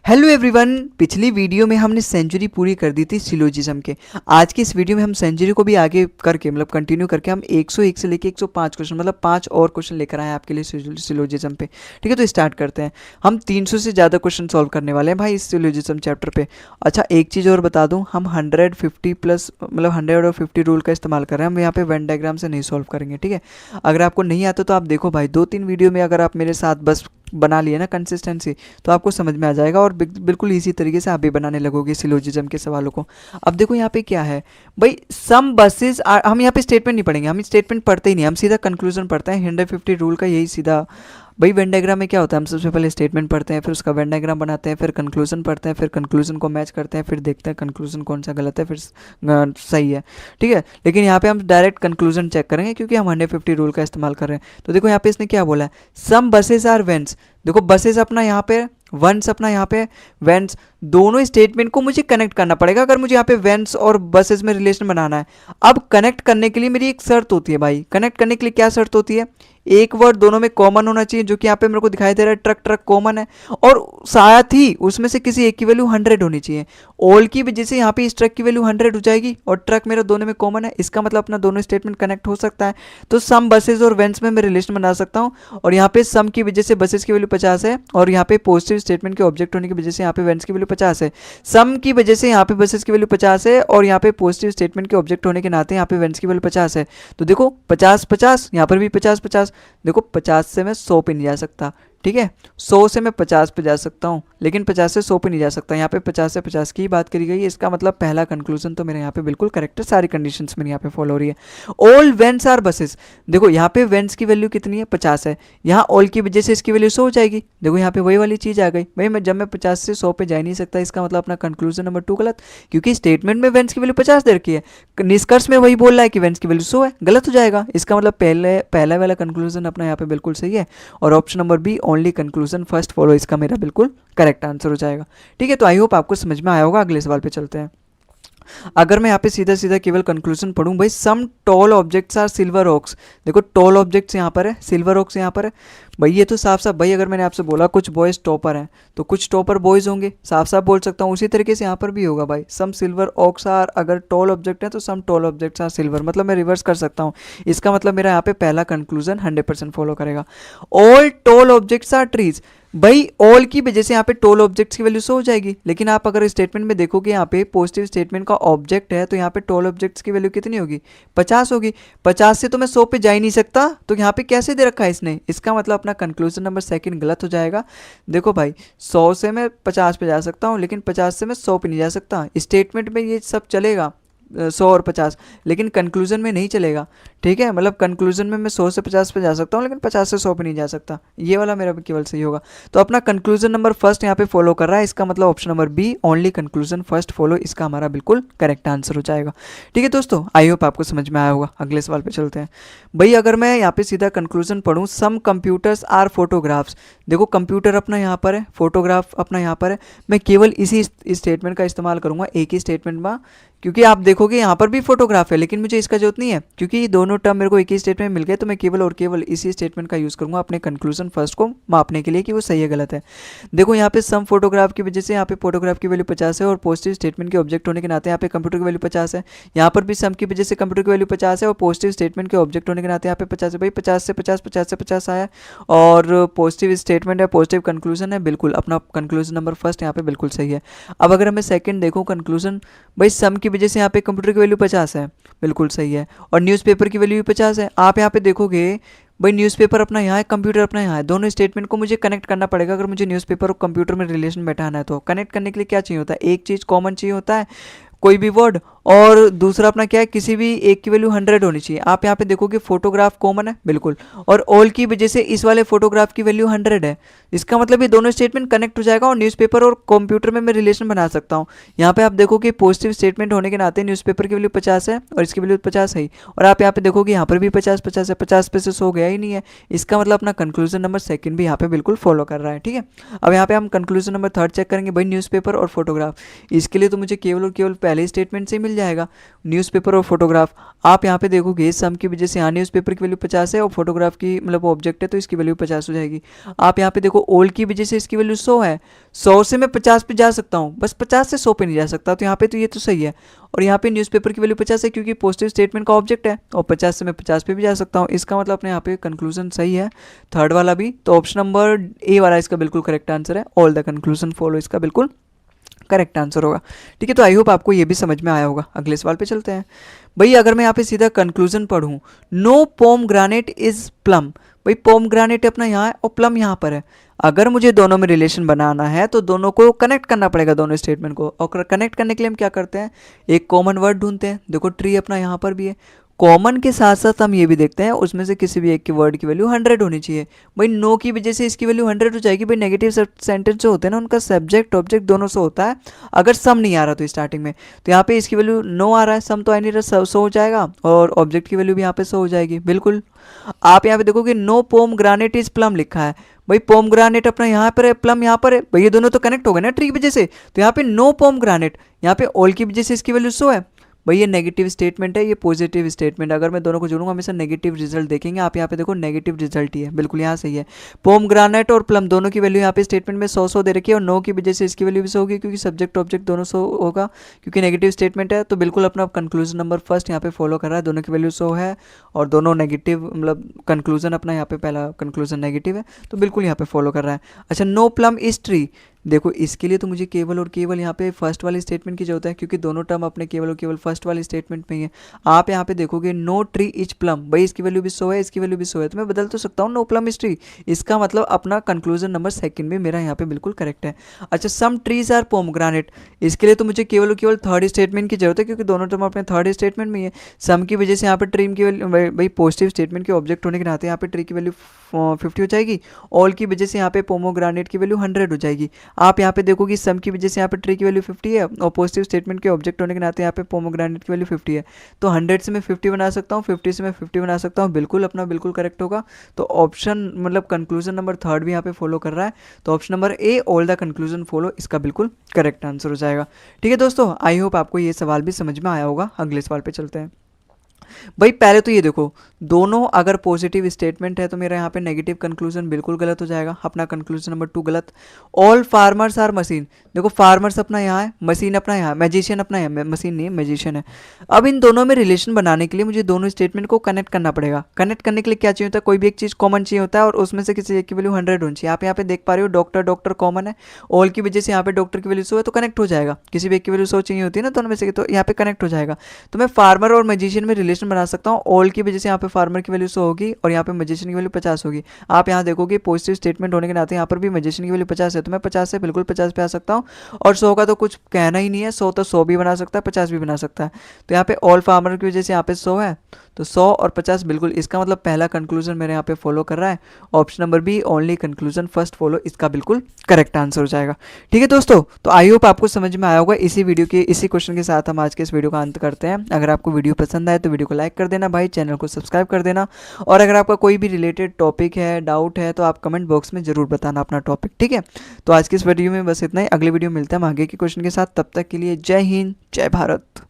Hello everyone. पिछली video में हमने सेंचुरी पूरी कर दी थी सिलोजिज्म के। आज की इस वीडियो में हम सेंचुरी को भी आगे करके मतलब कंटिन्यू करके हम 101 से लेके 105 क्वेश्चन मतलब 5 और क्वेश्चन लेकर आए हैं आपके लिए सिलोजिज्म पे। ठीक है, तो स्टार्ट करते हैं। हम 300 से ज़्यादा क्वेश्चन सॉल्व करने वाले हैं भाई इस सिलोजिज्म चैप्टर पे। अच्छा, एक चीज़ और बता दूँ, हम 150 प्लस मतलब 150 रूल का इस्तेमाल कर रहे हैं। हम यहाँ पे वेन डायग्राम से नहीं सॉल्व करेंगे। ठीक है, अगर आपको नहीं आता तो आप देखो भाई 2-3 वीडियो में अगर आप मेरे साथ बस बना लिए ना कंसिस्टेंसी, तो आपको समझ में आ जाएगा और बिल्कुल इसी तरीके से आप भी बनाने लगोगे सिलोजिज्म के सवालों को। अब देखो यहाँ पे क्या है भाई, सम बसेस हम यहाँ पे स्टेटमेंट नहीं पढ़ेंगे, हम स्टेटमेंट पढ़ते ही नहीं, हम सीधा कंक्लूजन पढ़ते हैं। 150 रूल का यही सीधा भाई वेन डायग्राम में क्या होता है, हम सबसे पहले स्टेटमेंट पढ़ते हैं, फिर उसका वेन डायग्राम बनाते हैं, फिर कंक्लूजन पढ़ते हैं, फिर कंक्लूजन को मैच करते हैं, फिर देखते हैं कंक्लूजन कौन सा गलत है, फिर सही है। ठीक है, लेकिन यहाँ पे हम डायरेक्ट कंक्लूजन चेक करेंगे क्योंकि हम 150 रूल का इस्तेमाल कर रहे हैं। तो देखो यहाँ पे इसने क्या बोला है, सम बसेस आर वेंस। देखो बसेस अपना यहाँ पे, वंस अपना यहाँ पे, वेंस, दोनों स्टेटमेंट को मुझे कनेक्ट करना पड़ेगा अगर मुझे यहाँ पे वेंस और बसेस में रिलेशन बनाना है। अब कनेक्ट करने के लिए मेरी एक शर्त होती है भाई, कनेक्ट करने के लिए क्या शर्त होती है, एक वर्ड दोनों में कॉमन होना चाहिए, जो कि यहाँ पे मेरे को दिखाई दे रहा है ट्रक, ट्रक कॉमन है, और साथ ही उसमें से किसी एक की वैल्यू 100 होनी चाहिए। ऑल की वजह से यहाँ पे इस ट्रक की वैल्यू 100 हो जाएगी और ट्रक मेरा दोनों में कॉमन है, इसका मतलब अपना दोनों स्टेटमेंट कनेक्ट हो सकता है। तो सम बसेस और वेंस में मैं रिलेशन बना सकता हूँ, और यहाँ पे सम की वजह से बसेस की वैल्यू 50 है, और यहाँ पे पॉजिटिव स्टेटमेंट के ऑब्जेक्ट होने की वजह से यहाँ पे वेंस की वैल्यू 50 है। सम की वजह से यहाँ पे बसेस की वैल्यू 50 है, और यहाँ पे पॉजिटिव स्टेटमेंट के ऑब्जेक्ट होने के नाते यहाँ पे वेंस की वैल्यू 50 है। तो देखो 50-50, यहाँ पर भी 50-50। देखो 50 से मैं 100 पे नहीं जा सकता। ठीक है, 100 से मैं 50 पे जा सकता हूँ, लेकिन 50 से 100 पे नहीं जा सकता। यहाँ पे 50 से 50 की ही बात करी गई है, इसका मतलब पहला कंक्लूजन तो मेरे यहाँ पे बिल्कुल करेक्ट है, सारी कंडीशंस मेरे यहाँ पे फॉलो हो रही है। ऑल वेंस आर बसेस, देखो यहाँ पे वेंस की वैल्यू कितनी है, 50 है, यहाँ ऑल की वजह से इसकी वैल्यू 100 हो जाएगी। देखो यहाँ पे वही वाली चीज़ आ गई भाई, मैं जब मैं 50 से 100 पे जा ही नहीं सकता, इसका मतलब अपना कंक्लूजन नंबर 2 गलत, क्योंकि स्टेटमेंट में वेंस की वैल्यू 50 दे रखी है, निष्कर्ष में वही बोल रहा है कि वेंस की वैल्यू 100 है, गलत हो जाएगा। इसका मतलब पहला वाला कंक्लूजन अपना यहाँ पे बिल्कुल सही है, और option number B only conclusion first follow इसका मेरा बिल्कुल करेक्ट आंसर हो जाएगा। ठीक है, तो आई होप आपको समझ में आया होगा। अगले सवाल पे चलते हैं। अगर मैं यहाँ पे सीधा सीधा केवल कंक्लूजन पढ़ूँ भाई, some tall objects are silver ox. देखो टॉल ऑब्जेक्ट्स यहाँ पर है, सिल्वर ऑक्स यहाँ पर है भाई, ये तो साफ साफ भाई, अगर मैंने आपसे बोला कुछ बॉयज़ टॉपर हैं तो कुछ टॉपर बॉयज़ होंगे, साफ साफ बोल सकता हूँ। उसी तरीके से यहाँ पर भी होगा भाई, सम सिल्वर ऑक्स आर, अगर टॉल ऑब्जेक्ट है तो सम टॉल ऑब्जेक्ट्स आर सिल्वर, मतलब मैं रिवर्स कर सकता हूँ। इसका मतलब मेरा यहाँ पे पहला कंक्लूजन 100% फॉलो करेगा। All tall objects are trees, भाई ऑल की वजह से यहाँ पे टोल ऑब्जेक्ट्स की वैल्यू 100 हो जाएगी, लेकिन आप अगर स्टेटमेंट में देखोगे यहाँ पे पॉजिटिव स्टेटमेंट का ऑब्जेक्ट है, तो यहाँ पे टोल ऑब्जेक्ट्स की वैल्यू कितनी होगी, 50 होगी। 50 से तो मैं 100 पे जा ही नहीं सकता, तो यहाँ पे कैसे दे रखा है इसने, इसका मतलब अपना कंक्लूजन नंबर सेकंड गलत हो जाएगा। देखो भाई 100 से मैं 50 पे जा सकता हूँ, लेकिन 50 से मैं 100 पे नहीं जा सकता। स्टेटमेंट में ये सब चलेगा 100 और 50, लेकिन कंक्लूजन में नहीं चलेगा। ठीक है, मतलब कंक्लूजन में मैं 100 से 50 पे जा सकता हूँ, लेकिन 50 से 100 पे नहीं जा सकता। ये वाला मेरा केवल सही होगा। तो अपना कंक्लूजन नंबर फर्स्ट यहाँ पे फॉलो कर रहा है, इसका मतलब option number B only conclusion first follow, इसका हमारा बिल्कुल करेक्ट आंसर हो जाएगा। ठीक है दोस्तों, आई होप आपको समझ में आया होगा। अगले सवाल पे चलते हैं भाई। अगर मैं यहाँ पे सीधा कंक्लूजन पढ़ूँ, सम कंप्यूटर्स आर फोटोग्राफ्स। देखो कंप्यूटर अपना यहाँ पर है, फोटोग्राफ अपना यहाँ पर है, मैं केवल इसी स्टेटमेंट का इस्तेमाल करूँगा, एक ही स्टेटमेंट में, क्योंकि आप देखोगे यहाँ पर भी फोटोग्राफ है, लेकिन मुझे इसका जरूरत नहीं है, क्योंकि दोनों टर्म मेरे को एक ही स्टेटमेंट मिल गए, तो मैं केवल और केवल इसी स्टेटमेंट का यूज़ करूँगा अपने कंक्लूजन फर्स्ट को मापने के लिए कि वो सही है गलत है। देखो यहाँ पे सम फोटोग्राफ की वजह से यहाँ पे फोटोग्राफ की वैल्यू 50 है, और पॉजिटिव स्टेटमेंट के ऑब्जेक्ट होने के नाते यहाँ पे कंप्यूटर की वैल्यू 50 है। यहाँ पर भी सम की वजह से कंप्यूटर की वैल्यू 50 है, और पॉजिटिव स्टेटमेंट के ऑब्जेक्ट होने के नाते यहाँ पे 50 है। भाई 50 से 50, 50 से 50 आया, और पॉजिटिव स्टेटमेंट है, पॉजिटिव कंक्लूजन है, बिल्कुल अपना कंक्लूजन नंबर फर्स्ट यहाँ पे बिल्कुल सही है। अब अगर मैं सेकंड देखूँ कंक्लूजन, भाई सम की वजह से यहाँ पे कंप्यूटर की वैल्यू 50 है, बिल्कुल सही है, और न्यूज़पेपर की वैल्यू भी 50 है। आप यहाँ पे देखोगे भाई न्यूज़पेपर अपना यहाँ है, कंप्यूटर अपना यहाँ है, दोनों स्टेटमेंट को मुझे कनेक्ट करना पड़ेगा। अगर मुझे न्यूज़पेपर और कंप्यूटर में रिलेशन बैठाना है, तो कनेक्ट करने के लिए क्या चाहिए होता है, एक चीज़ कॉमन चाहिए होता है, कोई भी वर्ड, और दूसरा अपना क्या है, किसी भी एक की वैल्यू 100 होनी चाहिए। आप यहाँ पे देखोगे फोटोग्राफ कॉमन है बिल्कुल, और ऑल की वजह से इस वाले फोटोग्राफ की वैल्यू 100 है, इसका मतलब ये दोनों स्टेटमेंट कनेक्ट हो जाएगा, और न्यूज़पेपर और कंप्यूटर में मैं रिलेशन बना सकता हूँ। यहाँ पे आप देखोगे पॉजिटिव स्टेटमेंट होने के नाते न्यूज़पेपर की वैल्यू 50 है, और इसकी वैल्यू 50 है, और आप यहाँ पे देखोगे यहाँ पर भी 50-50 है, 50 पे से 100 गया ही नहीं है, इसका मतलब अपना कंक्लूजन नंबर सेकंड भी यहाँ पे बिल्कुल फॉलो कर रहा है। ठीक है, अब यहाँ पे हम कंक्लूजन नंबर थर्ड चेक करेंगे भाई, न्यूज़पेपर और फोटोग्राफ। इसके लिए तो मुझे केवल और केवल पहले स्टेटमेंट से मिल मिल जाएगा। न्यूज़पेपर और फोटोग्राफ, आप यहाँ पे देखोगे सम की वजह से यहाँ न्यूज़पेपर की वैल्यू 50 है और फोटोग्राफ की मतलब ऑब्जेक्ट है तो इसकी वैल्यू 50 हो जाएगी। आप यहाँ पे देखो ओल्ड की वजह से इसकी वैल्यू 100 है, 100 से मैं 50 पे जा सकता हूँ, बस 50 से 100 पे नहीं जा सकता, तो यहाँ पे तो ये तो सही है। और यहाँ पे न्यूज़पेपर की वैल्यू 50 है क्योंकि पॉजिटिव स्टेटमेंट का ऑब्जेक्ट है, और 50 से मैं 50 पे भी जा सकता हूँ, इसका मतलब अपने यहाँ पे कंक्लूजन सही है थर्ड वाला भी। तो ऑप्शन नंबर ए वाला इसका बिल्कुल करेक्ट आंसर है, ऑल द कंक्लूजन फॉलो इसका बिल्कुल करेक्ट आंसर होगा। ठीक है, तो आई होप आपको ये भी समझ में आया होगा। अगले सवाल पे चलते हैं। भाई अगर मैं यहाँ पे सीधा कंक्लूजन पढ़ूँ, नो पोमग्रेनेट इज प्लम, भाई पोमग्रेनेट अपना यहाँ है और प्लम यहाँ पर है। अगर मुझे दोनों में रिलेशन बनाना है तो दोनों को कनेक्ट करना पड़ेगा, दोनों स्टेटमेंट को, और कनेक्ट करने के लिए हम क्या करते हैं, एक कॉमन वर्ड ढूंढते हैं। देखो ट्री अपना यहाँ पर भी है, कॉमन के साथ साथ हम ये भी देखते हैं उसमें से किसी भी एक के वर्ड की वैल्यू 100 होनी चाहिए। भाई नो की वजह से इसकी वैल्यू 100 हो जाएगी। भाई नेगेटिव सेंटेंस जो होते हैं ना उनका सब्जेक्ट ऑब्जेक्ट दोनों से होता है, अगर सम नहीं आ रहा तो स्टार्टिंग में, तो यहाँ पे इसकी वैल्यू 9 आ रहा है, सम तो आ नहीं रहा, 100 हो जाएगा, और ऑब्जेक्ट की वैल्यू भी यहाँ पे 100 हो जाएगी। बिल्कुल आप यहाँ पे देखोगे नो पोम ग्रानेट इज प्लम लिखा है, भाई पोम ग्रानेट अपना यहाँ पर है, प्लम यहाँ पर है, भाई ये दोनों तो कनेक्ट हो गए ना ट्री की वजह से, तो यहाँ पे नो पोम ग्रानेट, यहाँ पे ऑल की वजह से इसकी वैल्यू 100 है। भाई ये नेगेटिव स्टेटमेंट है, ये पॉजिटिव स्टेटमेंट, अगर मैं दोनों को जोड़ूंगा हमेशा नेगेटिव रिजल्ट देखेंगे। आप यहाँ पे देखो नेगेटिव रिजल्ट ही है, बिल्कुल यहाँ सही है। पोम ग्रानेट और प्लम दोनों की वैल्यू यहाँ पे स्टेटमेंट में 100 दे रखी है, और नो की वजह से इसकी वैल्यू भी 100 होगी क्योंकि सब्जेक्ट ऑब्जेक्ट दोनों 100 होगा, क्योंकि नेगेटिव स्टेटमेंट है। तो बिल्कुल अपना कंक्लूजन नंबर फर्स्ट यहाँ पे फॉलो कर रहा है, दोनों की वैल्यू 100 है और दोनों नेगेटिव, मतलब कंक्लूजन अपना यहाँ पे पहला कंक्लूजन नेगेटिव है, तो बिल्कुल यहाँ पे फॉलो कर रहा है। अच्छा नो प्लम इज ट्री, देखो इसके लिए तो मुझे केवल और केवल यहाँ पे फर्स्ट वाले स्टेटमेंट की जरूरत है, क्योंकि दोनों टर्म अपने केवल और केवल फर्स्ट वाले स्टेटमेंट में ही है। आप यहाँ पे देखोगे नो ट्री इज प्लम, भाई इसकी वैल्यू भी 100 है, इसकी वैल्यू भी 100 है, तो मैं बदल तो सकता हूँ नो प्लम इज ट्री, इसका मतलब अपना कंक्लूजन नंबर सेकंड में मेरा यहाँ पे बिल्कुल करेक्ट है। अच्छा सम ट्रीज आर पोमग्रेनेट, इसके लिए तो मुझे केवल और केवल थर्ड स्टेटमेंट की जरूरत है, क्योंकि दोनों टर्म अपने थर्ड स्टेटमेंट में ही है। सम की वजह से यहाँ पे ट्री की वैल्यू, भाई पॉजिटिव स्टेटमेंट के ऑब्जेक्ट होने के नाते यहाँ पे ट्री की वैल्यू 50 हो जाएगी, ऑल की वजह से यहाँ पे पोमोग्रेनेट की वैल्यू 100 हो जाएगी। आप यहाँ पे देखोगे सम की वजह से यहाँ पे ट्री की वैल्यू 50 है, और पॉजिटिव स्टेटमेंट के ऑब्जेक्ट होने के नाते यहाँ पे पोमोग्रेनेट की वैल्यू 50 है, तो 100 से मैं 50 बना सकता हूँ, 50 से मैं 50 बना सकता हूँ, बिल्कुल अपना बिल्कुल करेक्ट होगा। तो ऑप्शन मतलब कंक्लूजन नंबर थर्ड भी यहाँ पे फॉलो कर रहा है, तो option number A all the conclusion follow इसका बिल्कुल करेक्ट आंसर हो जाएगा। ठीक है दोस्तों, आई होप आपको ये सवाल भी समझ में आया होगा। अगले सवाल पे चलते हैं। भाई पहले तो ये देखो, दोनों अगर पॉजिटिव स्टेटमेंट है तो मेरा यहाँ पे नेगेटिव कंक्लूजन बिल्कुल गलत हो जाएगा, अपना कंक्लूजन नंबर 2 गलत। ऑल फार्मर्स आर मशीन, देखो फार्मर्स अपना यहाँ है, मशीन अपना यहाँ, मैजिशियन अपना यहाँ, मशीन नहीं है मैजिशियन है। अब इन दोनों में रिलेशन बनाने के लिए मुझे दोनों स्टेटमेंट को कनेक्ट करना पड़ेगा। कनेक्ट करने के लिए क्या चाहिए होता है, कोई भी एक चीज़ कॉमन चाहिए होता है, और उसमें से किसी एक की वैल्यू 100 होनी चाहिए। आप यहाँ पे देख पा रहे हो डॉक्टर डॉक्टर कॉमन है, ऑल की वजह से यहाँ पे डॉक्टर की वैल्यू 100 है तो कनेक्ट हो जाएगा। किसी भी एक की वैल्यू 100 चाहिए होती है ना दोनों में से, तो यहाँ पे कनेक्ट हो जाएगा। तो मैं फार्मर और मैजिशियन में रिलेशन बना सकता हूँ, ऑल की वजह से यहाँ पे फार्मर की वैल्यू 100 होगी और यहाँ पे मैजिशियन की वैल्यू 50 होगी। आप यहाँ देखोगे पॉजिटिव स्टेटमेंट होने के नाते यहाँ पर भी मैजिशियन की वैल्यू 50 है, तो मैं 50 से बिल्कुल 50 पे आ सकता हूँ, और 100 का तो कुछ कहना ही नहीं है, 100 तो 100 भी बना सकता है, 50 भी बना सकता है। तो यहाँ पे ऑल फार्मर की वजह से यहाँ पे 100 है, तो 100 और 50 बिल्कुल, इसका मतलब पहला कंक्लूजन मेरे यहाँ पे फॉलो कर रहा है। Option number B only conclusion first follow इसका बिल्कुल करेक्ट आंसर हो जाएगा। ठीक है दोस्तों, तो आई होप आपको समझ में आया होगा। इसी वीडियो के इसी क्वेश्चन के साथ हम आज के इस वीडियो का अंत करते हैं। अगर आपको वीडियो पसंद आए तो वीडियो को लाइक कर देना भाई, चैनल को सब्सक्राइब कर देना, और अगर आपका कोई भी रिलेटेड टॉपिक है, डाउट है, तो आप कमेंट बॉक्स में जरूर बताना अपना टॉपिक। ठीक है, तो आज की इस वीडियो में बस इतना ही, अगले वीडियो मिलते हैं हम आगे के क्वेश्चन के साथ। तब तक के लिए जय हिंद, जय भारत।